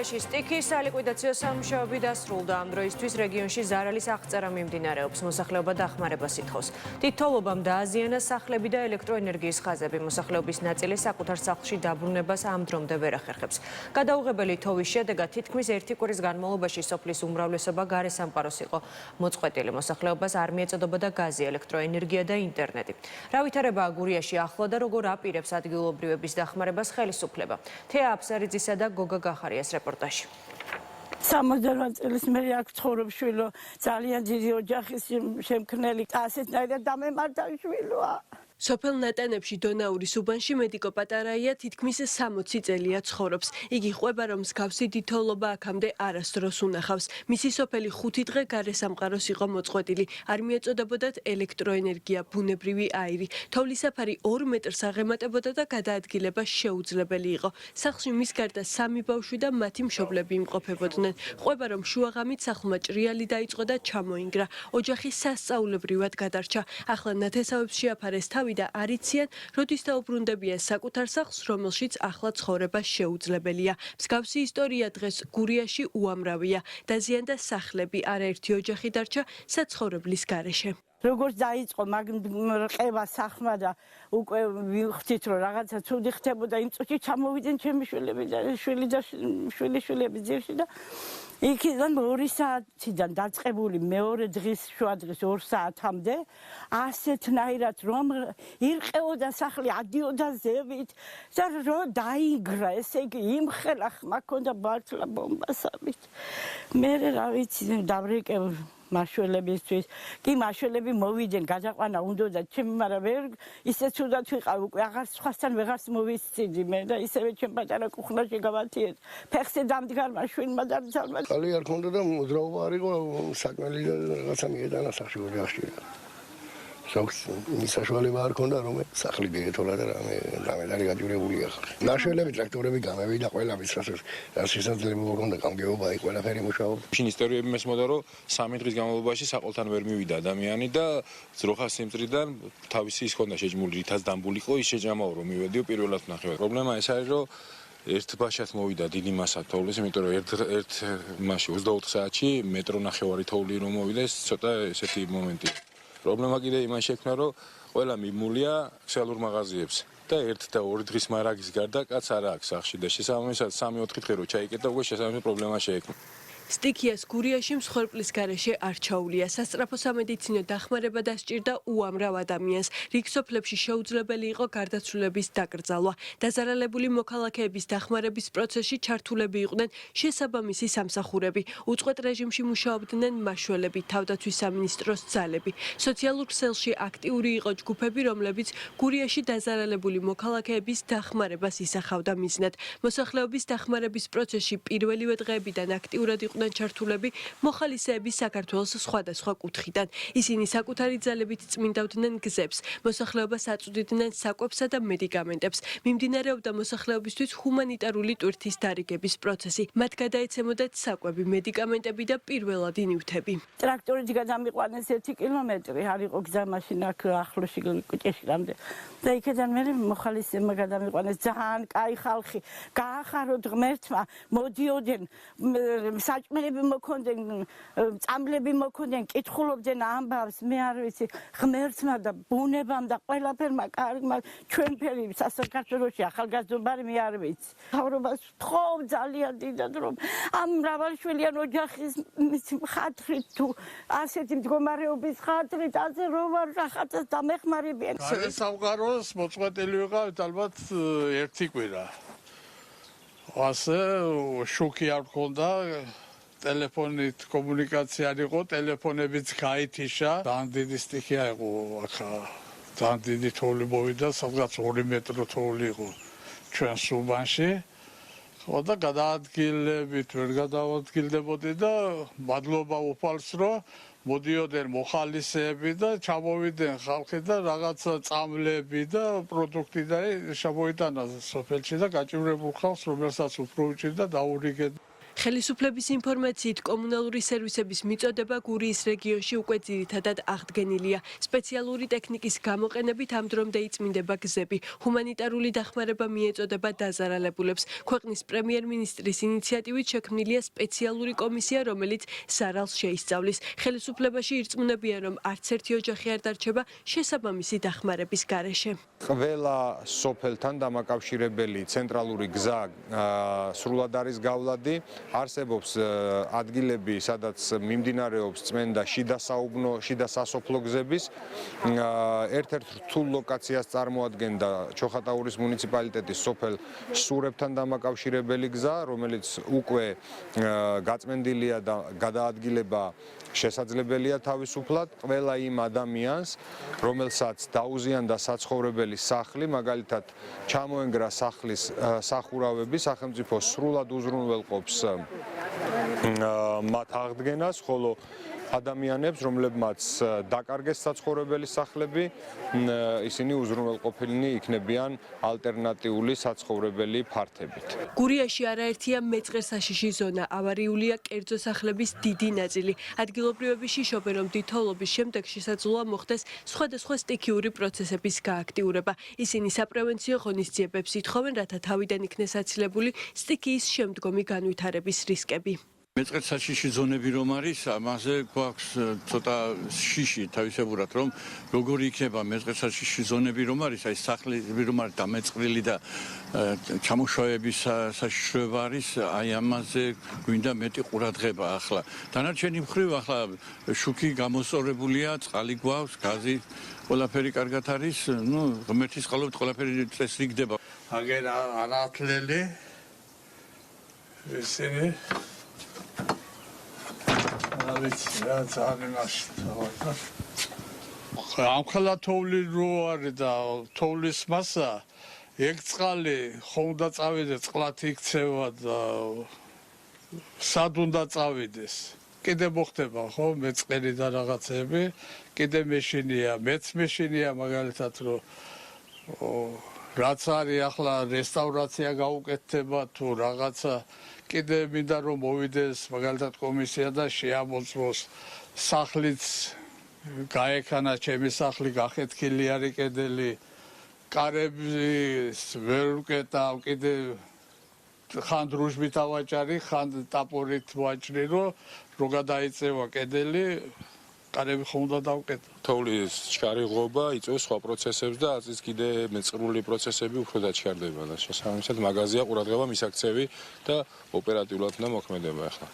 სოფელში სტიქის სალიკვიდაციო სამუშაოები დასრულდა. ამ დროისთვის რეგიონში ზარალის აღწერა მიმდინარეობს. მოსახლეობა დახმარებას ითხოვს. თითოეულობამ დააზიანა სახლები და ელექტროენერგიის ხაზები. მოსახლეობის ნაწილი საკუთარ სახლში დაბრუნებას ამ დრომდე ვერ ახერხებს. გადაუღებელი თოვის შედეგად თითქმის ერთი კვირის განმავლობაში სოფლის უმრავლესობა გარესამყაროს იყო მოწყვეტილი. მოსახლეობას არ მიეწოდებოდა გაზი, ელექტროენერგია და ინტერნეტი. რა ვითარებაა გურიაში ახლა და როგორ აპირებს ადგილობრივების დახმარებას ხელისუფლება? თეა აფსარიძისა და გოგა გახარიას რეპორტაჟი. 68 წლის მე აქ ცხოვრობ შვილო, ძალიან დიდი ოჯახის შემქმნელი, ასეთნაირად დამემართა შვილოა. სოფელ ნატანებში დონაურის უბანში მედიკო პატარაია თითქმის 60 წელია ცხოვრობს. იგი ყვება, რომ მსგავსი თითოეულობა აქამდე არასდროს უნახავს. მისი სოფელი 5 დღე გარესამყაროს იყო მოწყვეტილი. არ მიეწოდებოდათ ელექტროენერგია, ბუნებრივი აირი. თოვლისაფარი 2 მეტრს აღემატებოდა და გადაადგილება შეუძლებელი იყო. სახლში მის გარდა 3 ბავშვი და მათი მშობლები იმყოფებოდნენ. ყვება, რომ შუაღამით სახლმა ჭრიალი დაიწყო და ჩამოინგრა. ოჯახი სასწაულებრივად გადარჩა. ახლა ნათესავებს შეაფარეს თავი და არ იციან, როდის დაუბრუნდებიან საკუთარ სახლს, რომელშიც ახლა ცხოვრება შეუძლებელია. მსგავსი ისტორია დღეს გურიაში უამრავია. დაზიანდა სახლები, არაერთი ოჯახი დარჩა საცხოვრებლის გარეშე. როგორც დაიწყო რყევა სახლმა და უკვე ვიხდით, რომ რაღაცა ცუდი ხდებოდა, იმ წუთში ჩამოვიდნენ ჩემი შვილები და შვილიშვილები ძირში და იქიდან 2 საათიდან დაწყებული მეორე დღის შუადღის 2 საათამდე ასეთნაირად რომ ირყეოდა სახლი, ადიოდა ზევით და რომ დაინგრა, ესე იგი იმხელა ხმა ქონდა ბართლა ბომბასამით. მე რა ვიცი, დავრეკე მაშველებისთვის. კი მაშველები მოვიდნენ, გადაყვანა უნდოდა ჩემ, მაგრამ ვერ ისე ცუდად ვიყავ უკვე, აღარ სხვასთან ვეღარს მოვისწიდი მე და ისევე ჩემ პატარა კუხნაში გავათიეთ. ფეხზე დამდგარმა შვილმა და ძალმა. ხალი არ ქონდა და მოძრაობა არ იყო, საკმელი რაღაცა მიედანა სახში ოჯახში. სოქს მისაშვალება არ ქონდა, რომ სახლი მიეთოლა და რამე გაჯურებულია ხალხი. ნაშველები, ტრაქტორები გამევიდა, ყველა რაც შესაძლებლობა ქონდა, გამგეობა იქ ყველაფერი მუშაობდა. შინ ისტორიები მესმოდა, რომ 3 დღის განმავლობაში საყოლთან ვერ მივიდა ადამიანი და ძროხა სიმწრიდან თავისი ის ქონდა შეჯმული, რითაც დამბულიყო, ის შეჯამაო რომ მივედიო პირველად ნახევარ. პრობლემა ეს არის, რომ ერთ ბაშად მოვიდა დიდი მასა თოვლის, იმიტომ რომ ერთ მასში 24 საათში მეტრო ნახევარი თოვლი რომ მოვიდა, ეს ცოტა ესეთი მომენტია. პრობლემა კიდე იმან შექმნა, რომ ყველა მიმულია ქსელურ მაღაზიებს და 1 და 2 დღის მარაგის გარდა კაც არ აქვს სახში და შესაბამისად 3-4 დღე რო ჩაიკეტა, უკვე შესაბამისი პრობლემა შეექმნა. სტიქიას გურიაში მსხვერპლის გარეშე არ ჩაულია. სასწრაფო სამედიცინო დახმარება დასჭირდა უამრავ ადამიანს. რიგ სოფლებში შეუძლებელი იყო გარდაცვლილების დაკრძალვა. დაზარალებული მოქალაქეების დახმარების პროცესში ჩართულები იყვნენ შესაბამისი სამსახურები. უწყვეტ რეჟიმში მუშაობდნენ მაშველები, თავდაცვის სამინისტროს ძალები. სოციალურ ქსელში აქტიური იყო ჯგუფები, რომლებიც გურიაში დაზარალებული მოქალაქეების დახმარებას ისახავდა მიზნად. მოსახლეობის დახმარების პროცესში პირველივე დღეებიდან აქტიურად ჩართულები მოხალისეები საქართველოს სხვადასხვა კუთხიდან. ისინი საკუთარი ძალებით წმინდავდნენ გზებს, მოსახლეობას აწვდიდნენ საკვებსა და მედიკამენტებს. მიმდინარეობდა მოსახლეობისთვის ჰუმანიტარული ტვირთის დარიგების პროცესი. მათ გადაეცემოდათ საკვები, მედიკამენტები და პირველადი ნივთები. ტრაქტორით გადამიყვანეს 1 კილომეტრი, არ იყო გზა მაშინ აქ ახლოში კუჭეშრამდე. და იქიდან მე მოხალისეებმა გადამიყვანეს, ძალიან კაი ხალხი, გაახაროთ ღმერთმა, მოდიოდნენ საჭმელები მოქონდნენ, წამლები მოქონდნენ, კითხულობდნენ ამბავს, მე არ ვიცი, ღმერთმა და ბუნებამ და ყველაფერმა კარგმა ჩვენფერი საქართველოში ახალგაზრდობარი მე არ ვიცი. თავრობას ვთხოვ ძალიან დიდად, რომ ამ მრავალშვილიან ოჯახის ხათრით თუ ასეთი მდგომარეობის ხათრით ასე რომ რაღაცას დამეხმარებიან. სამყაროს მოწყვეტილი ვიყავით ალბათ 1 კვირა. ასე შოკი არ მქონდა. ტელეფონით კომუნიკაცია არ იყო, ტელეფონებიც გაითიშა. ძალიან დიდი სტიქია იყო აქ. ძალიან დიდი თოვლი მოვიდა, სადღაც 2 მეტრო თოვლი იყო ჩვენს უბანში. ხო და გადაადგილებით ვერ გადაადგილდებოდი და მადლობა უფალს, რომ მოდიოდნენ მოხალისეები და ჩამოვიდნენ ხალხი და რაღაცა წამლები და პროდუქტი და ჩამოიტანა სოფელში და გაჭირებულ ხალხს, რომელსაც უფრო უჭირდა დაურიგეთ. ხელისუფლების ინფორმაციით კომუნალური სერვისების მიწოდება გურიის რეგიონში უკვე ძირითადად აღდგენილია. სპეციალური ტექნიკის გამოყენებით ამ დრომდე იწმინდება გზები. ჰუმანიტარული დახმარება მიეწოდება დაზარალებულებს. ქვეყნის პრემიერ-მინისტრის ინიციატივით შექმნილია სპეციალური კომისია, რომელიც ზარალს შეისწავლის. ხელისუფლებაში ირწმუნებიან, რომ არც ერთი ოჯახი არ დარჩება შესაბამისი დახმარების გარეშე. ყველა სოფელთან დამაკავშირებელი ცენტრალური გზა სრულად არის გავლადი. არსებობს ადგილები, სადაც მიმდინარეობს წმენდა შიდა სასოფლო გზების. ერთ-ერთ რთულ ლოკაციას წარმოადგენდა ჩოხატაურის მუნიციპალიტეტის სოფელ სურებთან დამაკავშირებელი გზა, რომელიც უკვე გაწმენდილია და გადაადგილება შესაძლებელია თავისუფლად. ყველა იმ ადამიანს, რომელსაც დაუზიანდა საცხოვრებელი სახლი, მაგალითად ჩამოენგრა სახლის სახურავები, სახელმწიფო სრულად უზრუნველყოფს მათ აღდგენას, ხოლო ადამიანებს, რომლებმაც დაკარგეს საცხოვრებელი სახლები, ისინი უზრუნველყოფილნი იქნებიან ალტერნატიული საცხოვრებელი ფართებით. გურიაში არაერთია მეწყერსაშიში ზონა, ავარიულია კერძო სახლების დიდი ნაწილი. ადგილობრივები შობენ, რომ დიდთოვლობის შემდეგ შესაძლოა მოხდეს სხვადასხვა სტიქიური პროცესების გააქტიურება. ისინი საპრევენციო ღონისძიებებს ითხოვენ, რათა თავიდან იქნეს აცილებული სტიქიის შემდგომი განვითარების რისკები. მეწყერსაშიში ზონები რომ არის, ამაზე გვაქვს ცოტა შიში თავისებურად, რომ როგორი იქნება მეწყერსაშიში ზონები რომ არის, აი სახლები რომ არის დამეწყრილი და ჩამოშოების საშიშროება არის, აი ამაზე გვინდა მეტი ყურადღება ახლა. დანარჩენი მხრივ ახლა შუქი გამოსწორებულია, წყალი გვაქვს, გაზი, ყველაფერი კარგად არის, ღმერთის წყალობით ყველაფერი წესრიგდება. აგერ არათლელი ესენი ამხელა თოვლი რო არის და თოვლის მასა ეგ წყალი ხომ უნდა წავიდეს წყლად იქცევა და სად უნდა წავიდეს კიდე მოხდება ხო მეწყერი და რაღაცები კიდე მეც მეშინია მაგალითად რომ რაც არის ახლა რესტავრაცია გაუკეთდება თუ რაღაცა კიდე მინდა რომ მოვიდეს მაგალითად კომისია და შეამოწმოს სახლიც გაექანა ჩემი სახლი გახეთქილი არის კედელი კარების ვერ უკეტავ კიდე ხან დრუჟბით ავაჭარი ხან ტაპორით ვაჭრი რომ გადაიწევა კედელი კარები ხომ უნდა დავკეტო. თოვლის ჩქარიღობა იწვევს სხვა პროცესებს და აწის კიდე მეწყრული პროცესები უფრო დაჩქარდება და შესაბამისად მაგაზია ყურადღება მისაქცევი და ოპერატიულად უნდა მოქმედება ახლა.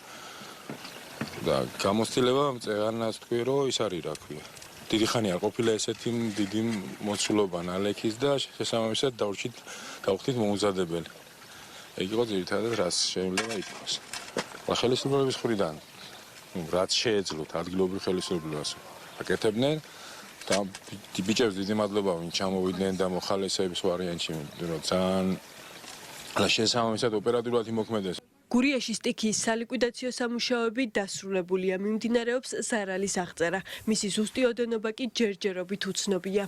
და გამოცდილება წეღანას თქვი რომ ის არის რა ქვია. დიდი ხანი არ ყოფილა ესეთი დიდი მოცულობა ნალექის და შესაბამისად დავხდით მოუზადებელი. ეგ იყო ძირითადად რაც შეიძლება ითქვას. ხელისუფლების მხრიდან რაც შეეძლოთ ადგილობრივ ხელისუფლებას აკეთებდნენ და ბიჭებს დიდი მადლობა ვინ ჩამოვიდნენ და მოხალისეების ვარიანტში რომ ძალიან შესაბამისად ოპერატიულად იმოქმედეს. გურიაში სტიქიის სალიკვიდაციო სამუშაოები დასრულებულია, მიმდინარეობს ზარალის აღწერა. მისი ზუსტი ოდენობა კი ჯერჯერობით უცნობია.